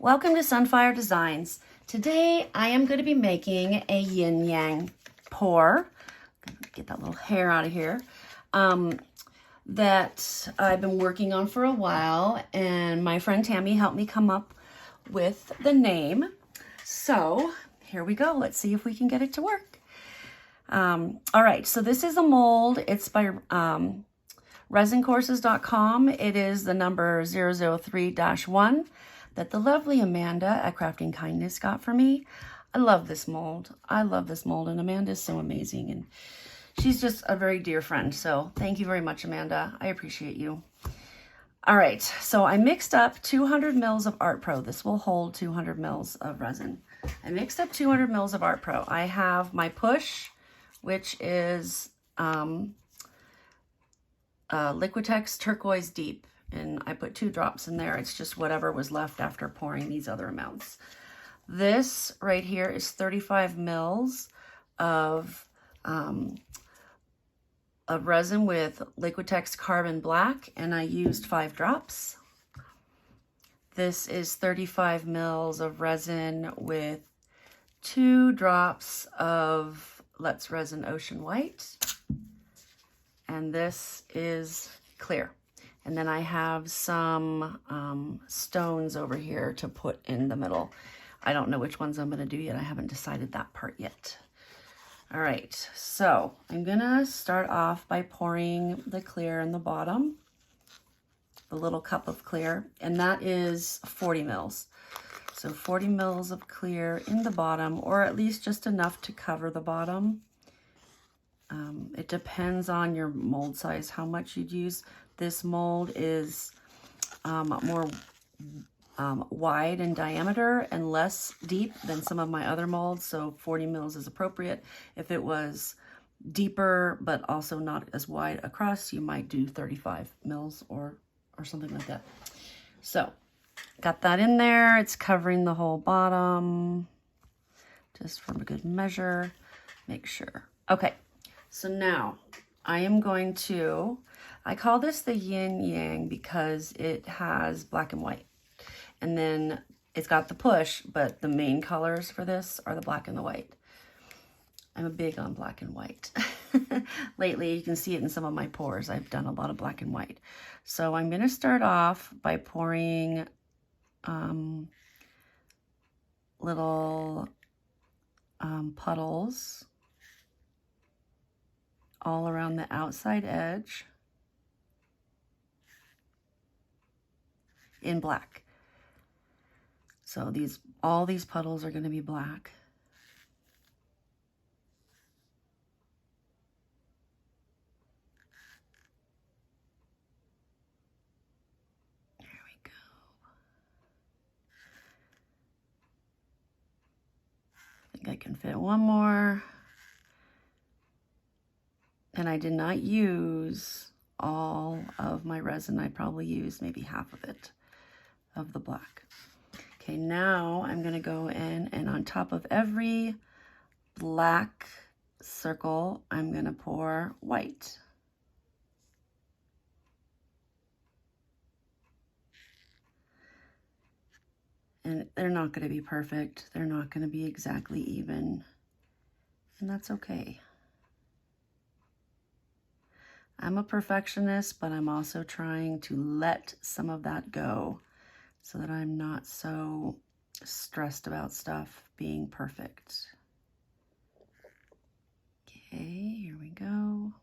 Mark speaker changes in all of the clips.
Speaker 1: Welcome to Sunfire Designs. Today I am going to be making a Yin Yang Pour. Get that little hair out of here. That I've been working on for a while, and my friend Tammy helped me come up with the name. So here we go. Let's see if we can get it to work. All right, so this is a mold. It's by resincourses.com. It is the number 003-1 that the lovely Amanda at Crafting Kindness got for me. I love this mold. I love this mold, and Amanda is so amazing, and she's just a very dear friend. So thank you very much, Amanda. I appreciate you. All right, so I mixed up 200 mils of Art Pro. This will hold 200 mils of resin. I mixed up 200 mils of Art Pro. I have my push, which is Liquitex Turquoise Deep, and I put 2 drops in there. It's just whatever was left after pouring these other amounts. This right here is 35 mils of resin with Liquitex Carbon Black, and I used 5 drops. This is 35 mils of resin with 2 drops of Let's Resin Ocean White. And this is clear. And then I have some stones over here to put in the middle. I don't know which ones I'm going to do yet. I haven't decided that part yet. All right, so I'm going to start off by pouring the clear in the bottom, the little cup of clear, and that is 40 mils. So 40 mils of clear in the bottom, or at least just enough to cover the bottom. It depends on your mold size, how much you'd use. This mold is more wide in diameter and less deep than some of my other molds, so 40 mils is appropriate. If it was deeper but also not as wide across, you might do 35 mils or something like that. So got that in there. It's covering the whole bottom just for a good measure. Make sure. Okay, so now I am going to, I call this the Yin Yang because it has black and white. And then it's got the push, but the main colors for this are the black and the white. I'm a big on black and white. Lately, you can see it in some of my pours. I've done a lot of black and white. So I'm going to start off by pouring little puddles all around the outside edge in black. So all these puddles are going to be black. There we go. I think I can fit one more. And I did not use all of my resin. I probably used maybe half of it, of the black. Okay, now I'm going to go in, and on top of every black circle, I'm going to pour white. And they're not going to be perfect. They're not going to be exactly even. And that's okay. I'm a perfectionist, but I'm also trying to let some of that go so that I'm not so stressed about stuff being perfect. Okay, here we go.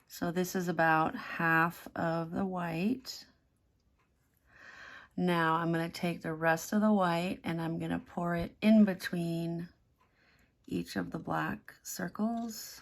Speaker 1: So this is about half of the white. Now I'm going to take the rest of the white and I'm going to pour it in between each of the black circles.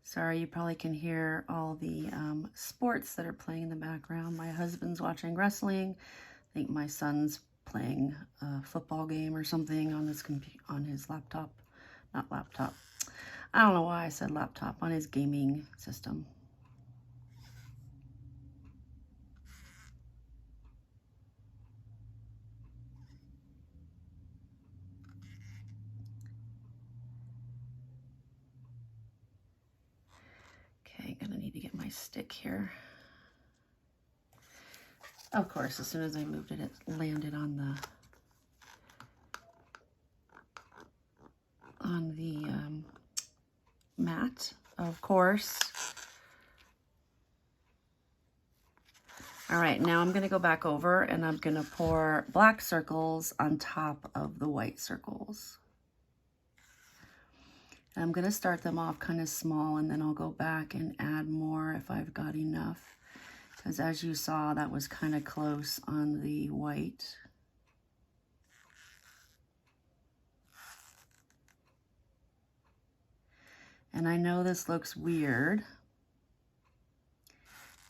Speaker 1: Sorry, you probably can hear all the sports that are playing in the background. My husband's watching wrestling. I think my son's playing a football game or something on his laptop. Not laptop. I don't know why I said laptop, on his gaming system. need to get my stick here. Of course, as soon as I moved it, it landed on the mat, of course. All right, now I'm gonna go back over and I'm gonna pour black circles on top of the white circles. And I'm gonna start them off kind of small, and then I'll go back and add more if I've got enough. Because as you saw, that was kind of close on the white. And I know this looks weird,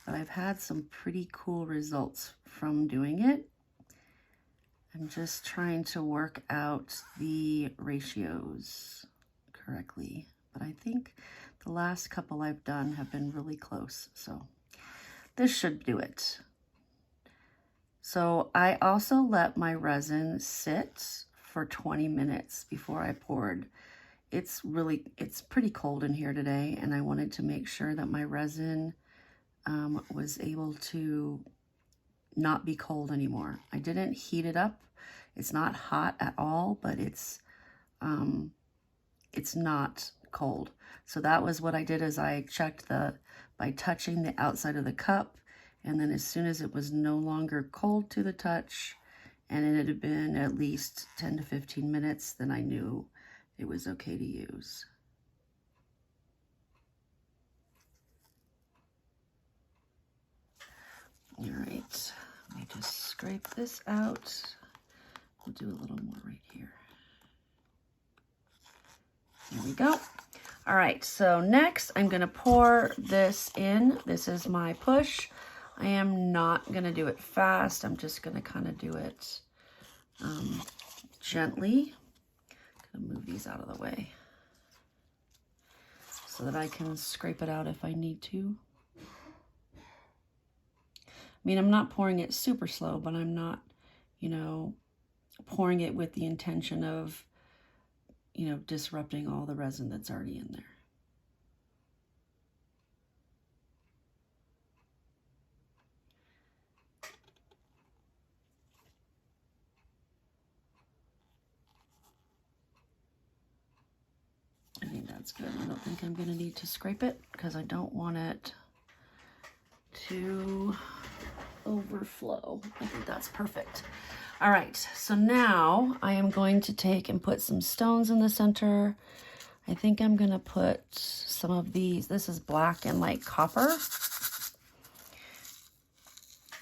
Speaker 1: but I've had some pretty cool results from doing it. I'm just trying to work out the ratios correctly, but I think the last couple I've done have been really close, so this should do it. So I also let my resin sit for 20 minutes before I poured. It's pretty cold in here today, and I wanted to make sure that my resin was able to not be cold anymore. I didn't heat it up. It's not hot at all, but it's not cold. So that was what I did, is I checked by touching the outside of the cup, and then as soon as it was no longer cold to the touch, and it had been at least 10 to 15 minutes, then I knew it was okay to use. All right, let me just scrape this out. We'll do a little more right here. There we go. All right, so next I'm gonna pour this in. This is my push. I am not gonna do it fast. I'm just gonna kind of do it gently. Gonna move these out of the way so that I can scrape it out if I need to. I mean, I'm not pouring it super slow, but I'm not, you know, pouring it with the intention of, you know, disrupting all the resin that's already in there. I think that's good. I don't think I'm going to need to scrape it because I don't want it to overflow. I think that's perfect. All right, so now I am going to take and put some stones in the center. I think I'm going to put some of these. This is black and like copper,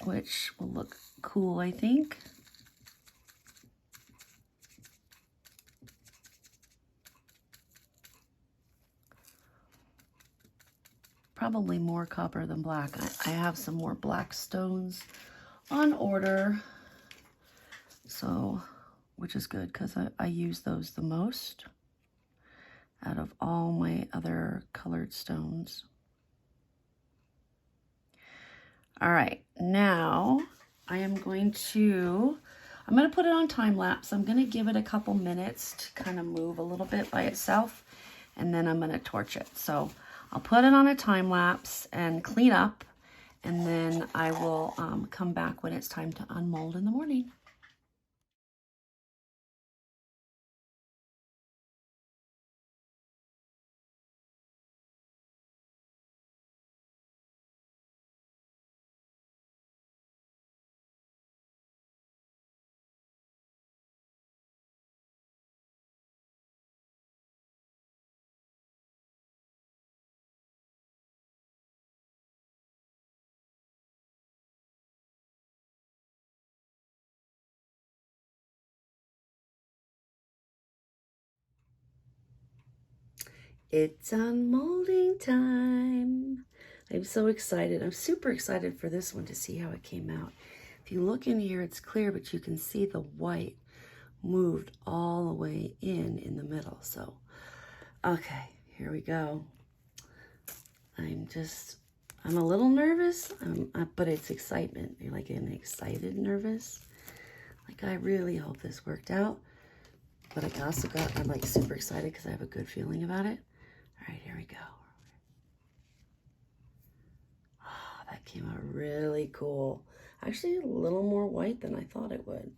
Speaker 1: which will look cool, I think. Probably more copper than black. I have some more black stones on order, so, which is good because I use those the most out of all my other colored stones. All right, now I'm going to put it on time lapse. I'm going to give it a couple minutes to kind of move a little bit by itself, and then I'm going to torch it. So I'll put it on a time lapse and clean up, and then I will come back when it's time to unmold in the morning. It's unmolding time. I'm so excited. I'm super excited for this one to see how it came out. If you look in here, it's clear, but you can see the white moved all the way in the middle. So, okay, here we go. I'm a little nervous, but it's excitement. You're like an excited nervous. Like, I really hope this worked out. But I'm like super excited because I have a good feeling about it. All right, here we go. that came out really cool. Actually, a little more white than I thought it would.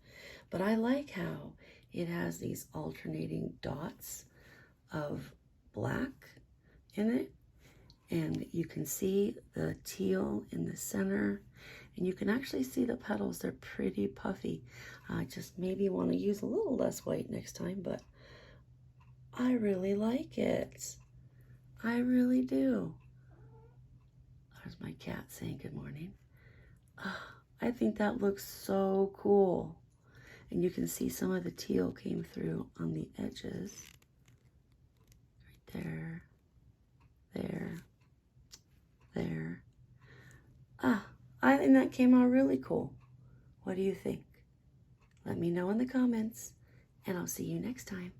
Speaker 1: But I like how it has these alternating dots of black in it. And you can see the teal in the center. And you can actually see the petals. They're pretty puffy. I just maybe want to use a little less white next time, but I really like it. I really do. There's my cat saying good morning. I think that looks so cool. And you can see some of the teal came through on the edges. Right there, there, there. I think that came out really cool. What do you think? Let me know in the comments, and I'll see you next time.